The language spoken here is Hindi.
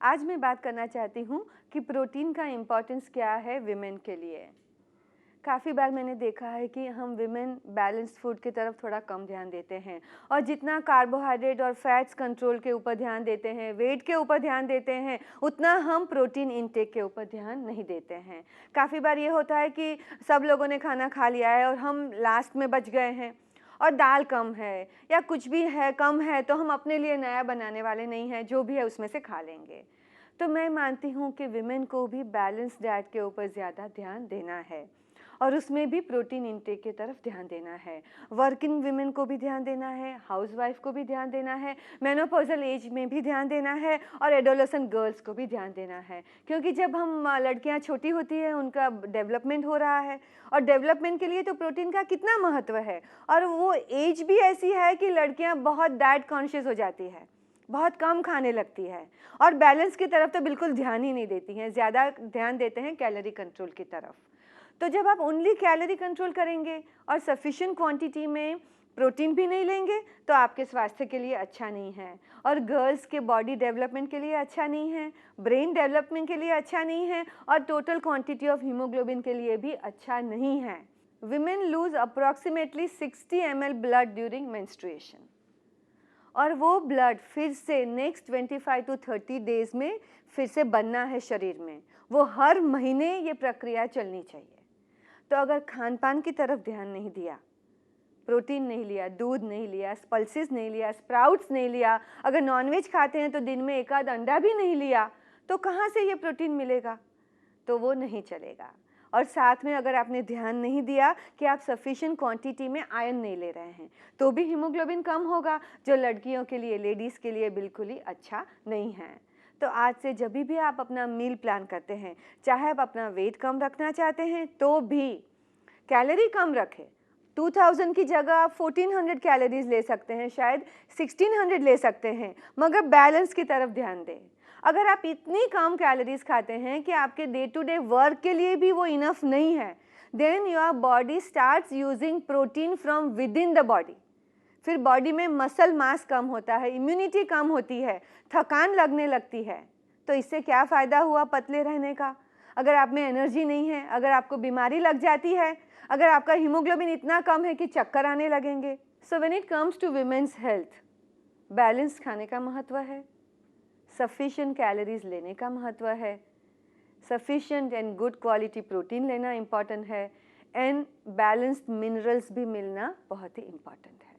आज मैं बात करना चाहती हूँ कि प्रोटीन का इम्पोर्टेंस क्या है विमेन के लिए। काफ़ी बार मैंने देखा है कि हम विमेन बैलेंस फूड की तरफ थोड़ा कम ध्यान देते हैं और जितना कार्बोहाइड्रेट और फैट्स कंट्रोल के ऊपर ध्यान देते हैं, वेट के ऊपर ध्यान देते हैं, उतना हम प्रोटीन इंटेक के ऊपर ध्यान नहीं देते हैं। काफ़ी बार ये होता है कि सब लोगों ने खाना खा लिया है और हम लास्ट में बच गए हैं और दाल कम है या कुछ भी है कम है, तो हम अपने लिए नया बनाने वाले नहीं हैं, जो भी है उसमें से खा लेंगे। तो मैं मानती हूँ कि विमेन को भी बैलेंस डाइट के ऊपर ज़्यादा ध्यान देना है और उसमें भी प्रोटीन इंटेक की तरफ ध्यान देना है। वर्किंग विमेन को भी ध्यान देना है, हाउसवाइफ को भी ध्यान देना है, मेनोपॉजल एज में भी ध्यान देना है और एडोलेसेंट गर्ल्स को भी ध्यान देना है। क्योंकि जब हम लड़कियां छोटी होती हैं, उनका डेवलपमेंट हो रहा है और डेवलपमेंट के लिए तो प्रोटीन का कितना महत्व है। और वो एज भी ऐसी है कि लड़कियां बहुत डाइट कॉन्शियस हो जाती है, बहुत कम खाने लगती है और बैलेंस की तरफ तो बिल्कुल ध्यान ही नहीं देती हैं, ज़्यादा ध्यान देते हैं कैलोरी कंट्रोल की तरफ। तो जब आप ओनली कैलोरी कंट्रोल करेंगे और सफिशिएंट क्वांटिटी में प्रोटीन भी नहीं लेंगे तो आपके स्वास्थ्य के लिए अच्छा नहीं है और गर्ल्स के बॉडी डेवलपमेंट के लिए अच्छा नहीं है, ब्रेन डेवलपमेंट के लिए अच्छा नहीं है और टोटल क्वांटिटी ऑफ हीमोग्लोबिन के लिए भी अच्छा नहीं है। Women lose approximately 60 ml blood during menstruation और वो ब्लड फिर से नेक्स्ट 25 to 30 डेज में फिर से बनना है शरीर में। वो हर महीने ये प्रक्रिया चलनी चाहिए। तो अगर खान पान की तरफ ध्यान नहीं दिया, प्रोटीन नहीं लिया, दूध नहीं लिया, पल्सेस नहीं लिया, स्प्राउट्स नहीं लिया, अगर नॉनवेज खाते हैं तो दिन में एक आध अंडा भी नहीं लिया, तो कहाँ से ये प्रोटीन मिलेगा? तो वो नहीं चलेगा। और साथ में अगर आपने ध्यान नहीं दिया कि आप सफिशिएंट क्वांटिटी में आयरन नहीं ले रहे हैं, तो भी हीमोग्लोबिन कम होगा, जो लड़कियों के लिए, लेडीज़ के लिए बिल्कुल ही अच्छा नहीं है। तो आज से जब भी आप अपना मील प्लान करते हैं, चाहे आप अपना वेट कम रखना चाहते हैं तो भी कैलोरी कम रखें। 2000 की जगह आप 1400 कैलोरीज ले सकते हैं, शायद 1600 ले सकते हैं, मगर बैलेंस की तरफ ध्यान दें। अगर आप इतनी कम कैलोरीज खाते हैं कि आपके डे टू डे वर्क के लिए भी वो इनफ नहीं है, then your body starts using protein from with in the body. फिर बॉडी में मसल मास कम होता है, इम्यूनिटी कम होती है, थकान लगने लगती है। तो इससे क्या फ़ायदा हुआ पतले रहने का? अगर आप में एनर्जी नहीं है, अगर आपको बीमारी लग जाती है, अगर आपका हीमोग्लोबिन इतना कम है कि चक्कर आने लगेंगे। So when it comes to women's health, balance खाने का महत्व है, सफिशिएंट कैलोरीज लेने का महत्व है, sufficient and good quality protein लेना इम्पॉर्टेंट है एंड बैलेंस्ड मिनरल्स भी मिलना बहुत ही इम्पॉर्टेंट है।